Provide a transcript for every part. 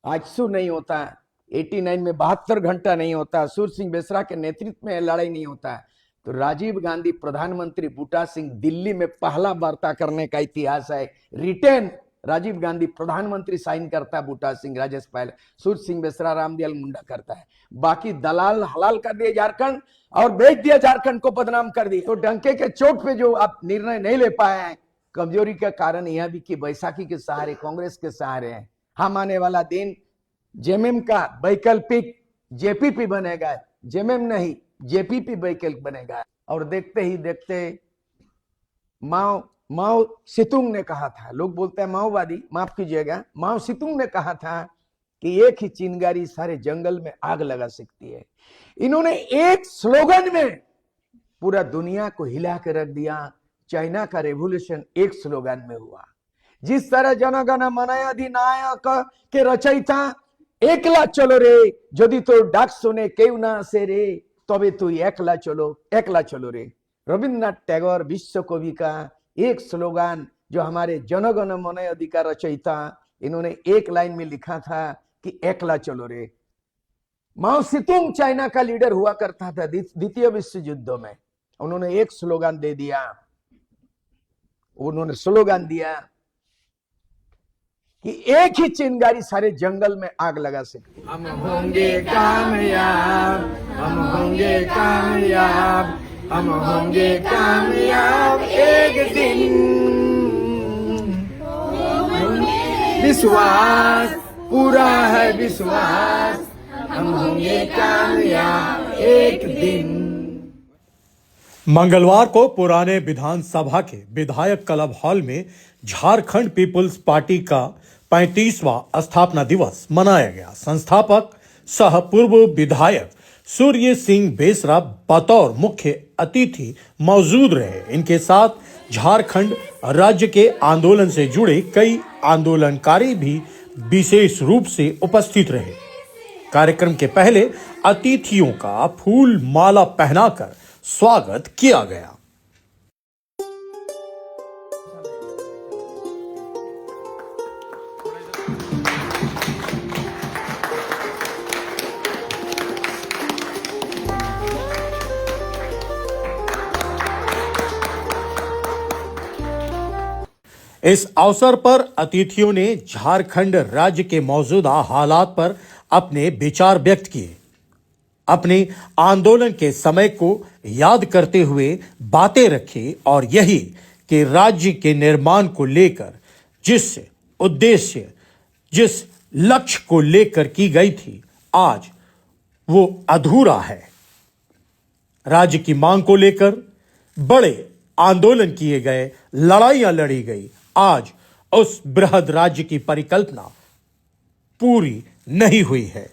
आजसू नहीं होता, 89 में 72 घंटा नहीं होता, सूर्य सिंह बेसरा के नेतृत्व में लड़ाई नहीं होता, तो राजीव गांधी प्रधानमंत्री, बूटा सिंह दिल्ली में पहला वार्ता करने का इतिहास है। रिटेन राजीव गांधी प्रधानमंत्री साइन करता है, बूटा सिंह राज्यपाल, सूर्य सिंह बेसरा रामदयाल मुंडा करता है। बाकी दलाल हलाल कर दिए झारखंड और बेच दिया, झारखंड को बदनाम कर दिया। तो डंके के चोट पे जो आप निर्णय नहीं ले पाए हैं, कमजोरी का कारण यह भी कि बैसाखी के सहारे, कांग्रेस के सहारे हैं। हम आने वाला दिन जेएमएम का वैकल्पिक जेपीपी बनेगा, जेएमएम नहीं जेपीपी वैकल्पिक बनेगा। और देखते ही देखते माओ सेतुंग ने कहा था, लोग बोलते हैं माओवादी, माफ कीजिएगा, माओ सेतुंग ने कहा था कि एक ही चिंगारी सारे जंगल में आग लगा सकती है। इन्होंने एक स्लोगन में पूरा दुनिया को हिला के रख दिया। चाइना का रेवोल्यूशन एक स्लोगन में हुआ। जिस तरह जनगण मन अधिनायक के रचयिता एकला चलो रे, यदि तो डाक सुने केउ ना से रे, तबे तो एकला चलो रे। रविन्द्रनाथ टैगोर विश्व कवि का एक स्लोगन, जो हमारे जनगण मन अधिकार रचयिता, इन्होंने एक लाइन में लिखा था कि एकला चलो रे। माओ सेतुंग चाइना का लीडर हुआ करता था द्वितीय विश्व युद्ध में। उन्होंने एक स्लोगन दे दिया, उन्होंने स्लोगन दिया कि एक ही चिंगारी सारे जंगल में आग लगा सकती है। हम होंगे कामयाब, हम होंगे कामयाब, हम होंगे कामयाब एक दिन। विश्वास पूरा है विश्वास, हम होंगे कामयाब एक दिन। मंगलवार को पुराने विधानसभा के विधायक क्लब हॉल में झारखंड पीपुल्स पार्टी का 35वां स्थापना दिवस मनाया गया। संस्थापक सह पूर्व विधायक सूर्य सिंह बेसरा बतौर मुख्य अतिथि मौजूद रहे। इनके साथ झारखंड राज्य के आंदोलन से जुड़े कई आंदोलनकारी भी विशेष रूप से उपस्थित रहे। कार्यक्रम के पहले अतिथियों का फूल माला पहनाकर स्वागत किया गया। इस अवसर पर अतिथियों ने झारखंड राज्य के मौजूदा हालात पर अपने विचार व्यक्त किए। अपने आंदोलन के समय को याद करते हुए बातें रखी और यही कि राज्य के निर्माण को लेकर जिस उद्देश्य, जिस लक्ष्य को लेकर की गई थी, आज वो अधूरा है। राज्य की मांग को लेकर बड़े आंदोलन किए गए, लड़ाइयां लड़ी गई। आज उस बृहद राज्य की परिकल्पना पूरी नहीं हुई है।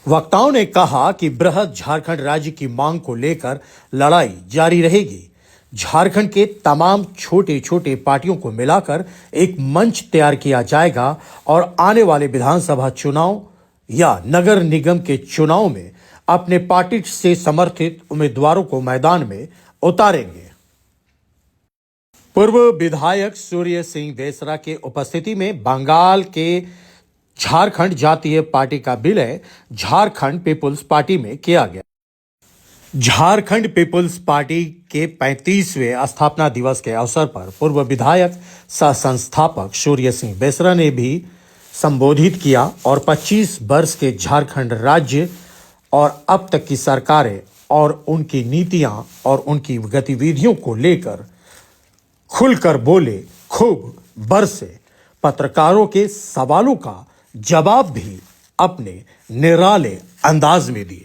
वक्ताओं ने कहा कि बृहद झारखंड राज्य की मांग को लेकर लड़ाई जारी रहेगी। झारखंड के तमाम छोटे छोटे पार्टियों को मिलाकर एक मंच तैयार किया जाएगा और आने वाले विधानसभा चुनाव या नगर निगम के चुनाव में अपने पार्टी से समर्थित उम्मीदवारों को मैदान में उतारेंगे। पूर्व विधायक सूर्य सिंह बेसरा के उपस्थिति में बंगाल के झारखंड जातीय पार्टी का विलय झारखंड पीपुल्स पार्टी में किया गया। झारखंड पीपुल्स पार्टी के 35वें स्थापना दिवस के अवसर पर पूर्व विधायक सह संस्थापक सूर्य सिंह बेसरा ने भी संबोधित किया और 25 वर्ष के झारखंड राज्य और अब तक की सरकारें और उनकी नीतियां और उनकी गतिविधियों को लेकर खुलकर बोले, खूब बरसे। पत्रकारों के सवालों का जवाब भी अपने निराले अंदाज में दिए।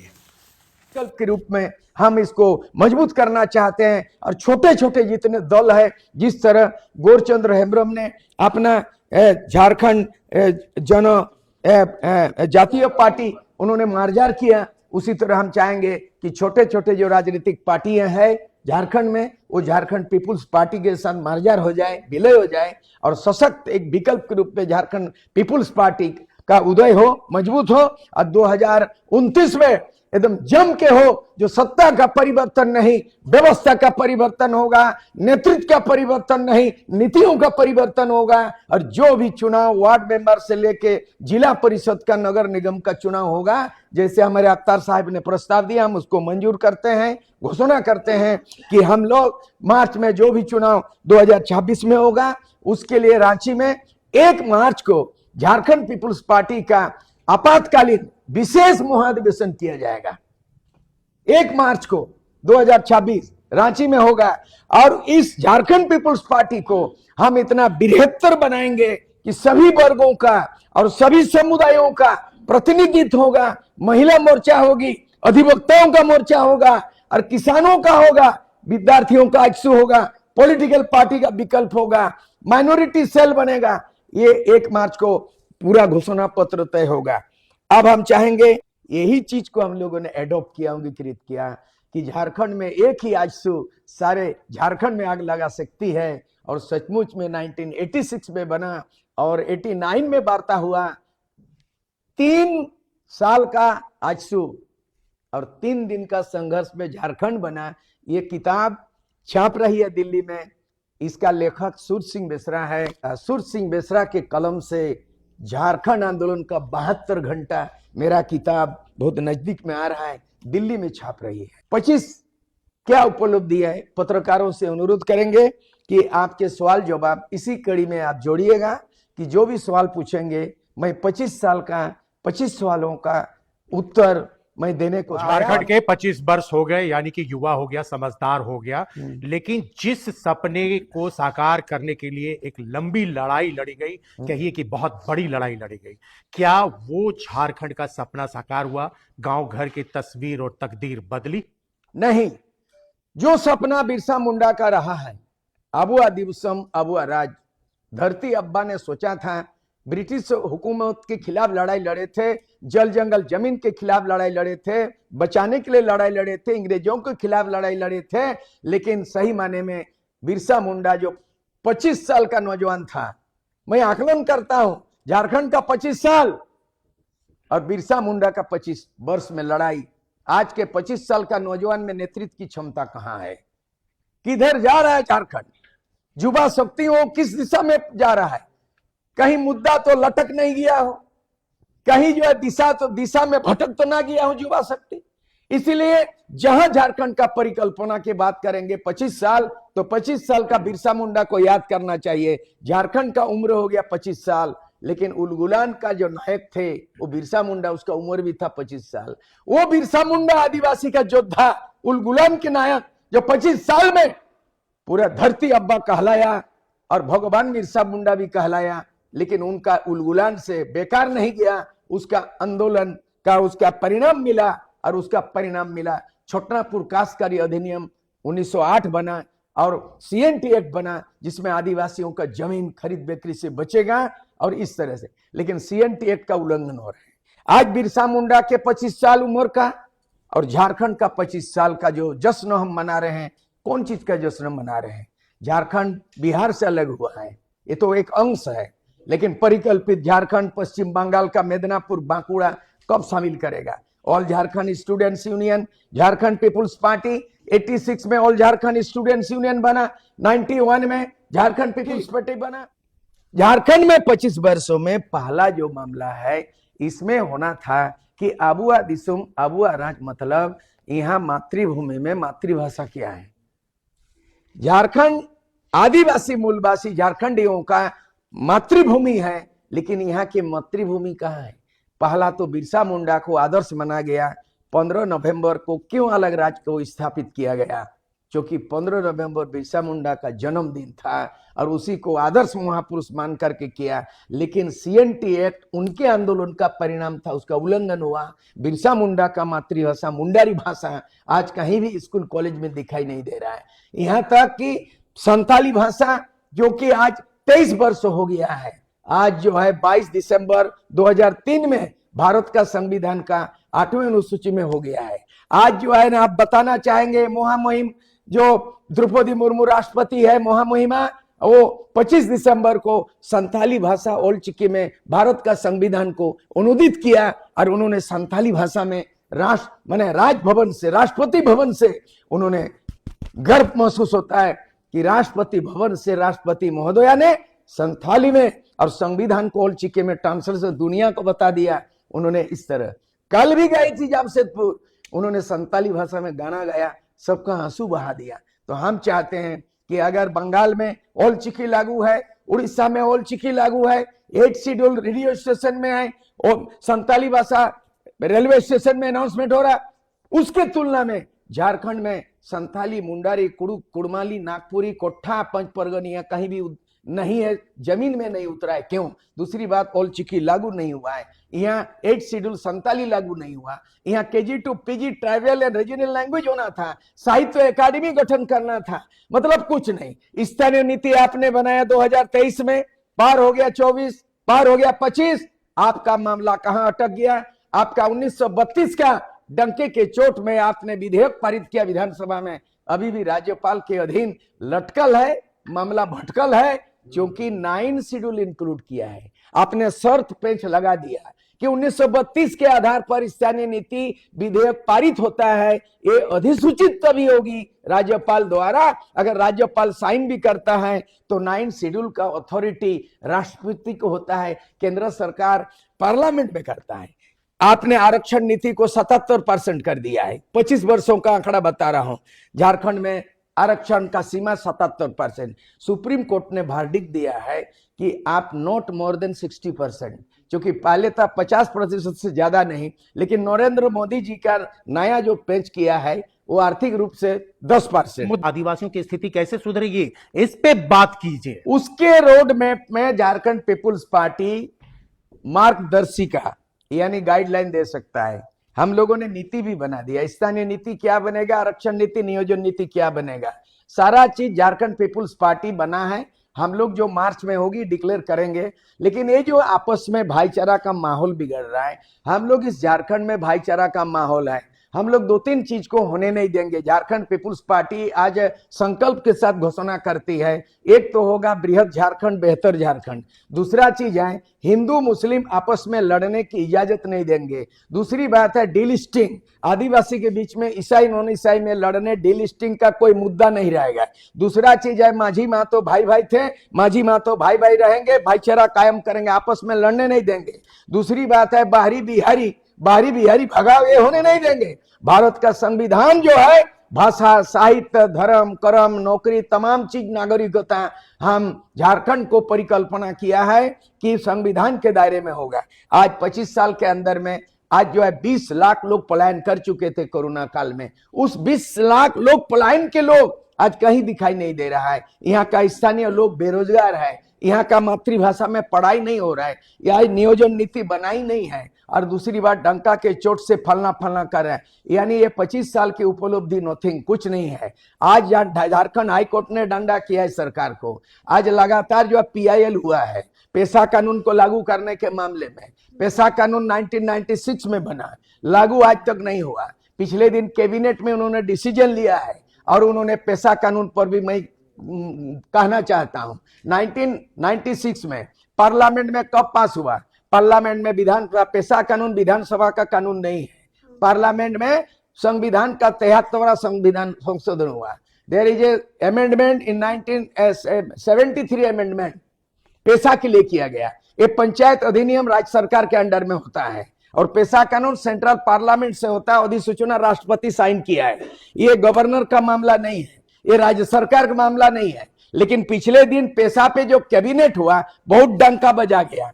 विकल्प के रूप में हम इसको मजबूत करना चाहते हैं और छोटे छोटे जितने दल है, जिस तरह गौरचंद्र हेम्ब्रम ने अपना झारखंड जन जातीय पार्टी उन्होंने मार्जार किया, उसी तरह हम चाहेंगे कि छोटे छोटे जो राजनीतिक पार्टियां हैं झारखंड में, वो झारखंड पीपुल्स पार्टी के साथ मार्जार हो जाए, विलय हो जाए और सशक्त एक विकल्प के रूप में झारखंड पीपुल्स पार्टी का उदय हो, मजबूत हो और 2029 में एकदम जम के हो, जो सत्ता का परिवर्तन नहीं व्यवस्था का परिवर्तन होगा, नेतृत्व का परिवर्तन नहीं नीतियों का परिवर्तन होगा। और जो भी चुनाव वार्ड मेंबर से लेके जिला परिषद का, नगर निगम का चुनाव होगा, जैसे हमारे अख्तर साहब ने प्रस्ताव दिया, हम उसको मंजूर करते हैं, घोषणा करते हैं कि हम लोग मार्च में जो भी चुनाव 2026 में होगा, उसके लिए रांची में 1 मार्च को झारखंड पीपुल्स पार्टी का आपातकालीन विशेष महाधिवेशन किया जाएगा। 1 मार्च को 2026 रांची में होगा। और इस झारखंड पीपुल्स पार्टी को हम इतना बृहत्तर बनाएंगे कि सभी वर्गों का और सभी समुदायों का प्रतिनिधित्व होगा। महिला मोर्चा होगी, अधिवक्ताओं का मोर्चा होगा, और किसानों का होगा, विद्यार्थियों का आइक्सू होगा, पॉलिटिकल पार्टी का विकल्प होगा, माइनॉरिटी सेल बनेगा। ये 1 मार्च को पूरा घोषणा पत्र तय होगा। अब हम चाहेंगे, यही चीज को हम लोगों ने एडॉप्ट किया, अंगीकृत किया कि झारखंड में एक ही आजसू सारे झारखंड में आग लगा सकती है। और सचमुच में 1986 में बना और 89 में वार्ता हुआ। 3 साल का आजसू और 3 दिन का संघर्ष में झारखंड बना। ये किताब छाप रही है दिल्ली में। इसका लेखक सूर्य सिंह बेसरा है। सूर्य सिंह बेसरा के कलम से झारखंड आंदोलन का 72 घंटा, मेरा किताब बहुत नजदीक में आ रहा है, दिल्ली में छाप रही है। 25 क्या उपलब्धि है, पत्रकारों से अनुरोध करेंगे कि आपके सवाल जवाब इसी कड़ी में आप जोड़िएगा कि जो भी सवाल पूछेंगे मैं 25 साल का 25 सवालों का उत्तर मैं देने को। झारखंड के 25 वर्ष हो गए, यानी कि युवा हो गया, समझदार हो गया, लेकिन जिस सपने को साकार करने के लिए एक लंबी लड़ाई लड़ी गई, कहिए कि बहुत बड़ी लड़ाई लड़ी गई, क्या वो झारखंड का सपना साकार हुआ? गांव घर की तस्वीर और तकदीर बदली? नहीं। जो सपना बिरसा मुंडा का रहा है, अबुआ दिवसम अबुआ राज, धरती अब्बा ने सोचा था, ब्रिटिश हुकूमत के खिलाफ लड़ाई लड़े थे, जल जंगल जमीन के खिलाफ लड़ाई लड़े थे, बचाने के लिए लड़ाई लड़े थे, अंग्रेजों के खिलाफ लड़ाई लड़े थे। लेकिन सही माने में बिरसा मुंडा जो 25 साल का नौजवान था, मैं आकलन करता हूं, झारखंड का 25 साल और बिरसा मुंडा का 25 वर्ष में लड़ाई। आज के 25 साल का नौजवान में नेतृत्व की क्षमता कहां है? किधर जा रहा है झारखंड? युवा शक्तियों किस दिशा में जा रहा है? कहीं मुद्दा तो लटक नहीं गया हो, कहीं जो है दिशा में भटक तो ना गया हो युवा शक्ति। इसीलिए जहां झारखंड का परिकल्पना की बात करेंगे 25 साल, तो 25 साल का बिरसा मुंडा को याद करना चाहिए। झारखंड का उम्र हो गया 25 साल, लेकिन उलगुलान का जो नायक थे वो बिरसा मुंडा, उसका उम्र भी था 25 साल। वो बिरसा मुंडा आदिवासी का योद्धा, उलगुलान के नायक, जो 25 साल में पूरा धरती अब्बा कहलाया और भगवान बिरसा मुंडा भी कहलाया। लेकिन उनका उलगुलान से बेकार नहीं गया, उसका आंदोलन का उसका परिणाम मिला। और उसका परिणाम मिला छोटनापुर काश्तकारी अधिनियम 1908 बना और CNT एक्ट बना, जिसमें आदिवासियों का जमीन खरीद बिक्री से बचेगा और इस तरह से। लेकिन CNT एक्ट का उल्लंघन हो रहा है। आज बिरसा मुंडा के 25 साल उम्र का और झारखंड का 25 साल का जो जश्न हम मना रहे हैं, कौन चीज का जश्न मना रहे हैं? झारखंड बिहार से अलग हुआ है, ये तो एक अंश है, लेकिन परिकल्पित झारखंड पश्चिम बंगाल का मेदिनीपुर बांकुड़ा कब शामिल करेगा? All Jharkhand students union, Jharkhand people's party 86 में ऑल झारखंड स्टूडेंट्स यूनियन बना, 91 में झारखंड पीपुल्स पार्टी बना। झारखंड में 25 वर्षों में पहला जो मामला है, इसमें होना था कि अबुआ दिसुम अबुआ राज, मतलब यहाँ मातृभूमि में मातृभाषा क्या है? झारखंड आदिवासी मूलवासी झारखंडियों का मातृभूमि है, लेकिन यहाँ की मातृभूमि कहाँ है? पहला तो बिरसा मुंडा को आदर्श माना गया। 15 नवंबर को क्यों अलग राज्य को स्थापित किया गया? क्योंकि 15 नवंबर बिरसा मुंडा का जन्मदिन था और उसी को आदर्श महापुरुष मान करके किया। लेकिन CNT एक्ट उनके आंदोलन का परिणाम था, उसका उल्लंघन हुआ। बिरसा मुंडा का मातृभाषा मुंडारी भाषा आज कहीं भी स्कूल कॉलेज में दिखाई नहीं दे रहा है। यहाँ तक कि संताली भाषा, जो कि आज 23 वर्ष हो गया है, आज जो है 22 दिसंबर 2003 में भारत का संविधान का 8वें अनुसूची में हो गया है। आज जो है ना, आप बताना चाहेंगे महामहिम जो द्रौपदी मुर्मू राष्ट्रपति है, महामहिमा, वो 25 दिसंबर को संथाली भाषा ओल्ड चिकी में भारत का संविधान को अनुदित किया और उन्होंने संथाली भाषा में माने राजभवन से, राष्ट्रपति भवन से उन्होंने गर्व महसूस होता है कि राष्ट्रपति भवन से राष्ट्रपति महोदया ने संथाली में और संविधान को ओल चिकी में ट्रांसलेशन दुनिया को बता दिया। उन्होंने इस तरह कल भी गई थी जमशेदपुर, उन्होंने संताली भाषा में गाना गाया, सबका आंसू बहा दिया। तो हम चाहते हैं कि अगर बंगाल में ओल चिकी लागू है, उड़ीसा में ओल चिकी लागू है, 8 शेड्यूल रेडियो स्टेशन में है और संताली भाषा रेलवे स्टेशन में अनाउंसमेंट हो रहा, उसके तुलना में झारखंड में संथाली, मुंडारी, कुड़ुक, कुड़माली, नागपुरी, कोठा, पंच परगनिया कहीं भी नहीं है, जमीन में नहीं उतरा है। क्यों? दूसरी बात, ओल चिकी लागू नहीं हुआ है। यहाँ 8 शेड्यूल संताली लागू नहीं हुआ। यहाँ KG to PG tribal and regional language होना था, साहित्य अकादमी गठन करना था, मतलब कुछ नहीं। स्थानीय नीति आपने बनाया 2023 में, पार हो गया 24, पार हो गया 25, आपका मामला कहां अटक गया? आपका 1932 का डंके के चोट में आपने विधेयक पारित किया विधानसभा में, अभी भी राज्यपाल के अधीन लटकल है, मामला भटकल है, क्योंकि 9 शेड्यूल इंक्लूड किया है। आपने शर्त पेंच लगा दिया कि 1932 के आधार पर स्थानीय नीति विधेयक पारित होता है, ये अधिसूचित तभी होगी राज्यपाल द्वारा। अगर राज्यपाल साइन भी करता है तो 9 शेड्यूल का अथॉरिटी राष्ट्रपति को होता है, केंद्र सरकार पार्लियामेंट में करता है। आपने आरक्षण नीति को 77% कर दिया है, 25 वर्षों का आंकड़ा बता रहा हूं। झारखंड में आरक्षण का सीमा 77%। सुप्रीम कोर्ट ने वर्डिक्ट दिया है कि आप नॉट मोर देन 60%, क्योंकि पहले था 50% से ज्यादा नहीं, लेकिन नरेंद्र मोदी जी का नया जो पेश किया है वो आर्थिक रूप से 10%। आदिवासियों की स्थिति कैसे सुधरेगी, इस पे बात कीजिए। उसके रोड मैप में झारखंड पीपुल्स पार्टी मार्गदर्शिका यानी गाइडलाइन दे सकता है। हम लोगों ने नीति भी बना दिया, स्थानीय नीति क्या बनेगा, आरक्षण नीति, नियोजन नीति क्या बनेगा, सारा चीज झारखंड पीपुल्स पार्टी बना है। हम लोग जो मार्च में होगी डिक्लेयर करेंगे। लेकिन ये जो आपस में भाईचारा का माहौल बिगड़ रहा है, हम लोग इस झारखंड में भाईचारा का माहौल है, हम लोग 2-3 चीज को होने नहीं देंगे। झारखंड पीपुल्स पार्टी आज संकल्प के साथ घोषणा करती है, एक तो होगा बृहद झारखंड, बेहतर झारखंड। दूसरा चीज है हिंदू मुस्लिम आपस में लड़ने की इजाजत नहीं देंगे। दूसरी बात है डीलिस्टिंग, आदिवासी के बीच में ईसाई नॉन ईसाई में लड़ने, डीलिस्टिंग का कोई मुद्दा नहीं रहेगा। दूसरा चीज है माझी महतो भाई भाई थे, माझी महतो भाई भाई रहेंगे, भाईचारा कायम करेंगे, आपस में लड़ने नहीं देंगे। दूसरी बात है बाहरी बिहारी भगाव, ये होने नहीं देंगे। भारत का संविधान जो है, भाषा, साहित्य, धर्म, कर्म, नौकरी, तमाम चीज नागरिकता, हम झारखंड को परिकल्पना किया है कि संविधान के दायरे में होगा। आज 25 साल के अंदर में आज जो है 20 लाख लोग पलायन कर चुके थे कोरोना काल में। उस 20 लाख लोग पलायन के लोग आज कहीं दिखाई नहीं दे रहा है। यहाँ का स्थानीय लोग बेरोजगार है, यहाँ का मातृभाषा में पढ़ाई नहीं हो रहा है, यहाँ नियोजन नीति बनाई नहीं है, और दूसरी बात डंका के चोट से फलना कर रहे हैं। यानी ये 25 साल की उपलब्धि नथिंग, कुछ नहीं है। आज झारखंड हाईकोर्ट ने डंडा किया है सरकार को। आज लगातार जो PIL हुआ है पेशा कानून को लागू करने के मामले में, पेशा कानून 1996 में बना, लागू आज तक नहीं हुआ। पिछले दिन कैबिनेट में उन्होंने डिसीजन लिया है और उन्होंने पेशा कानून पर भी मैं कहना चाहता हूं, 1996 में पार्लियामेंट में कब पास हुआ? पार्लियामेंट में पेशा कानून विधानसभा का कानून नहीं है, पार्लियामेंट में संविधान का 73वां संविधान संशोधन हुआ। There is a amendment in 1973 amendment पेशा के लिए किया गया। ये पंचायत अधिनियम राज्य सरकार के अंडर में होता है और पेशा कानून सेंट्रल पार्लियामेंट से होता है। अधिसूचना राष्ट्रपति साइन किया है। ये गवर्नर का मामला नहीं है, ये राज्य सरकार का मामला नहीं है। लेकिन पिछले दिन पेशा पे जो कैबिनेट हुआ, बहुत डंका बजा गया,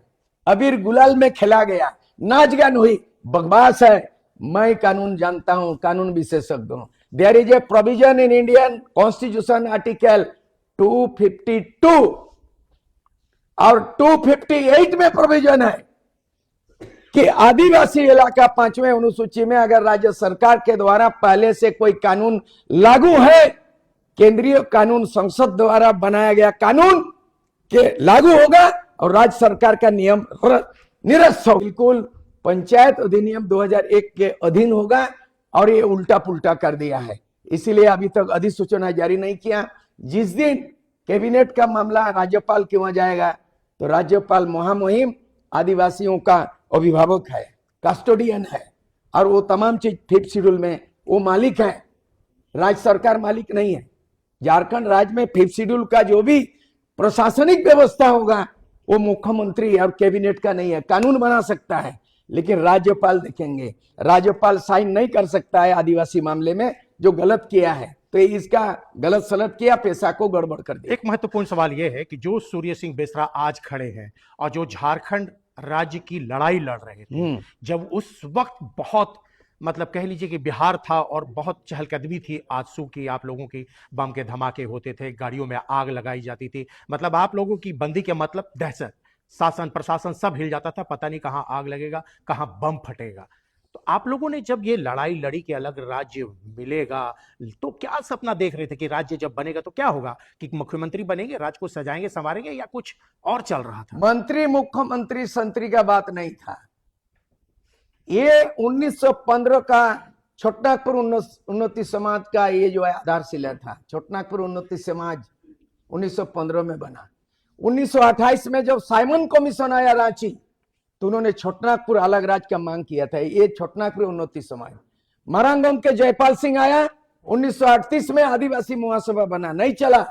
अबीर गुलाल में खेला गया, नाच गान हुई, बकवास है। मैं कानून जानता हूं, कानून विशेषज्ञ हूं। There is a provision in Indian constitution article 252 और 258 में प्रोविजन है कि आदिवासी इलाका 5वें अनुसूची में अगर राज्य सरकार के द्वारा पहले से कोई कानून लागू है, केंद्रीय कानून संसद द्वारा बनाया गया कानून के लागू होगा और राज्य सरकार का नियम निरस्त हो। बिल्कुल पंचायत अधिनियम 2001 के अधीन होगा और ये उल्टा पुल्टा कर दिया है, इसीलिए अभी तक अधिसूचना जारी नहीं किया। जिस दिन कैबिनेट का मामला राज्यपाल के वहां जाएगा तो राज्यपाल महामहिम आदिवासियों का अभिभावक है, कस्टोडियन है, और वो तमाम चीज 5th शेड्यूल में वो मालिक है, राज्य सरकार मालिक नहीं है। झारखंड राज्य में 5th शेड्यूल का जो भी प्रशासनिक व्यवस्था होगा वो मुख्यमंत्री और कैबिनेट का नहीं है। कानून बना सकता है लेकिन राज्यपाल देखेंगे, राज्यपाल साइन नहीं कर सकता है आदिवासी मामले में जो गलत किया है। तो इसका गलत सलत किया, पैसा को गड़बड़ कर दिया। एक महत्वपूर्ण सवाल यह है कि जो सूर्य सिंह बेसरा आज खड़े हैं और जो झारखंड राज्य की लड़ाई लड़ रहे थे, जब उस वक्त बहुत मतलब कह लीजिए कि बिहार था और बहुत चहलकदमी थी आजसू की, आप लोगों की बम के धमाके होते थे, गाड़ियों में आग लगाई जाती थी, मतलब आप लोगों की बंदी के मतलब दहशत, शासन प्रशासन सब हिल जाता था, पता नहीं कहां आग लगेगा कहां बम फटेगा। तो आप लोगों ने जब ये लड़ाई लड़ी कि अलग राज्य मिलेगा, तो क्या सपना देख रहे थे कि राज्य जब बनेगा तो क्या होगा, कि मुख्यमंत्री बनेंगे, राज्य को सजाएंगे संवारेंगे, या कुछ और चल रहा था? मंत्री मुख्यमंत्री संतरी का बात नहीं था। ये 1915 का छोटनागपुर उन्नति समाज का ये जो है आधारशिला था। छोटनागपुर उन्नति समाज 1915 में बना। 1928 में जब साइमन कमीशन आया रांची, तो उन्होंने छोटनागपुर अलग राज्य का मांग किया था। ये छोटनागपुर उन्नति समाज। मरांगम के जयपाल सिंह आया, 1938 में आदिवासी महासभा बना, नहीं चला।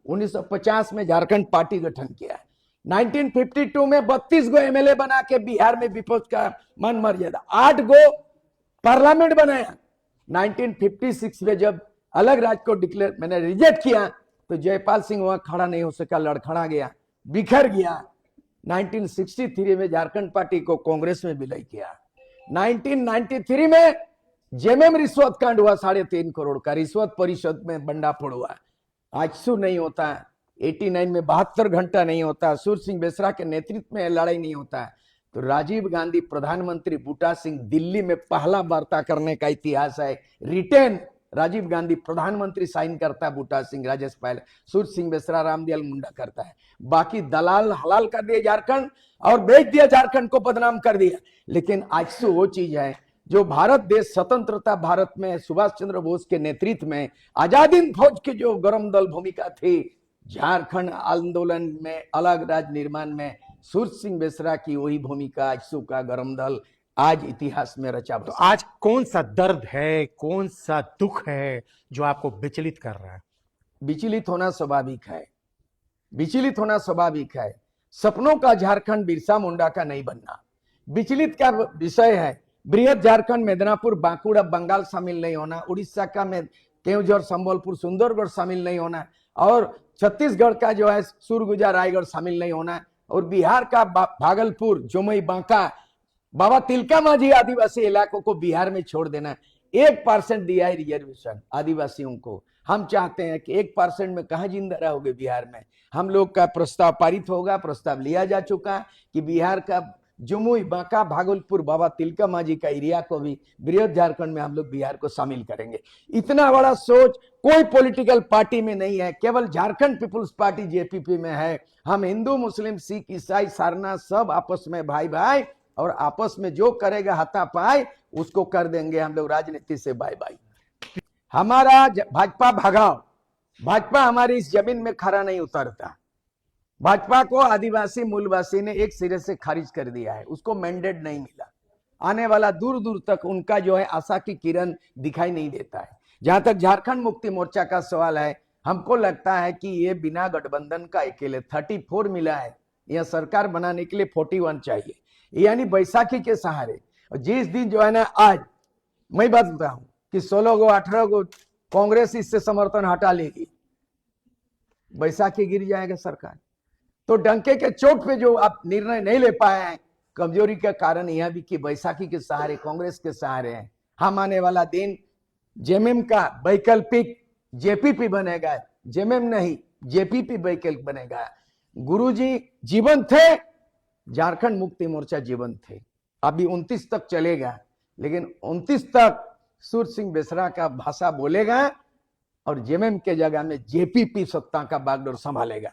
1950 में झारखंड पार्टी गठन किया। 1952 में 32 गो एमएलए बना के बिहार में विपक्ष का मान मर्यादा 8 गो पार्लियामेंट बनाया। 1956 में जब अलग राज्य को डिक्लेयर मैंने रिजेक्ट किया, तो जयपाल सिंह वहां खड़ा नहीं हो सका, लड़खड़ा गया, बिखर गया। 1963 में झारखंड पार्टी को कांग्रेस में विलय किया। 1993 में जेएमएम रिश्वत कांड हुआ, 3.5 करोड़ का रिश्वत परिषद में बंडाफोड़ हुआ। आजसू नहीं होता, 89 में 72 घंटा नहीं होता, सूर्य सिंह बेसरा के नेतृत्व में लड़ाई नहीं होता, तो राजीव गांधी प्रधानमंत्री, बूटा सिंह दिल्ली में पहला वार्ता करने का इतिहास है। रिटेन राजीव गांधी प्रधानमंत्री साइन करता है, बूटा सिंह राज्यपाल, सूर्य सिंह बेसरा रामदयाल मुंडा करता है। बाकी दलाल हलाल कर दिए झारखंड और बेच दिया, झारखंड को बदनाम कर दिया। लेकिन आजसू वो चीज है जो भारत देश स्वतंत्रता भारत में सुभाष चंद्र बोस के नेतृत्व में आजादी फौज की जो गरम दल भूमिका थी, झारखंड आंदोलन में अलग राज्य निर्माण में सूर्य सिंह बेसरा की वही भूमिका आजसू का गरम दल आज इतिहास में रचा बसा। तो आज कौन सा दर्द है, कौन सा दुख है जो आपको विचलित कर रहा है? विचलित होना स्वाभाविक है, विचलित होना स्वाभाविक है। सपनों का झारखंड बिरसा मुंडा का नहीं बनना विचलित का विषय है। बृहद झारखंड मेदिनीपुर बांकुड़ा बंगाल शामिल नहीं होना, उड़ीसा का में केवझर संबलपुर सुंदरगढ़ शामिल नहीं होना, और छत्तीसगढ़ का जो है सुरगुजा रायगढ़ शामिल नहीं होना, और बिहार का भागलपुर जमुई बांका बाबा तिलका मांझी आदिवासी इलाकों को बिहार में छोड़ देना। 1% दिया है रिजर्वेशन आदिवासियों को। हम चाहते हैं कि 1% में कहां जिंदा रहोगे बिहार में। हम लोग का प्रस्ताव पारित होगा, प्रस्ताव लिया जा चुका कि बिहार का जमुई बांका भागलपुर बाबा तिलका मांझी का एरिया को भी बृहद झारखंड में हम लोग बिहार को शामिल करेंगे। इतना बड़ा सोच कोई पॉलिटिकल पार्टी में नहीं है, केवल झारखंड पीपुल्स पार्टी जेपीपी में है। हम हिंदू मुस्लिम सिख ईसाई सारना सब आपस में भाई भाई, और आपस में जो करेगा हाथापाई उसको कर देंगे हम लोग, राजनीति से बाय बाय। हमारा भाजपा भगाओ, भाजपा हमारी इस जमीन में खरा नहीं उतरता। भाजपा को आदिवासी मूलवासी ने एक सिरे से खारिज कर दिया है, उसको मैंडेट नहीं मिला। आने वाला दूर दूर तक उनका जो है आशा की किरण दिखाई नहीं देता है। जहां तक झारखंड मुक्ति मोर्चा का सवाल है, हमको लगता है कि ये बिना गठबंधन का अकेले 34 मिला है, यह सरकार बनाने के लिए 41 चाहिए, यानी बैसाखी के सहारे। और जिस दिन जो है ना, आज मैं बात बता हूं कि 16 गो 18 गो कांग्रेस इससे समर्थन हटा लेगी, बैसाखी गिर जाएगा सरकार। तो डंके के चोट पे जो आप निर्णय नहीं ले पाए हैं, कमजोरी का कारण यह भी कि बैसाखी के सहारे कांग्रेस के सहारे हैं। हम आने वाला दिन जेएमएम का वैकल्पिक जेपीपी बनेगा, जेएमएम नहीं जेपीपी वैकल्पिक बनेगा। गुरुजी जीवन थे, झारखंड मुक्ति मोर्चा जीवन थे, अभी 29 तक चलेगा, लेकिन 29 तक सूर्य सिंह बेसरा का भाषा बोलेगा और जेएमएम के जगह में जेपीपी सत्ता का बागडोर संभालेगा।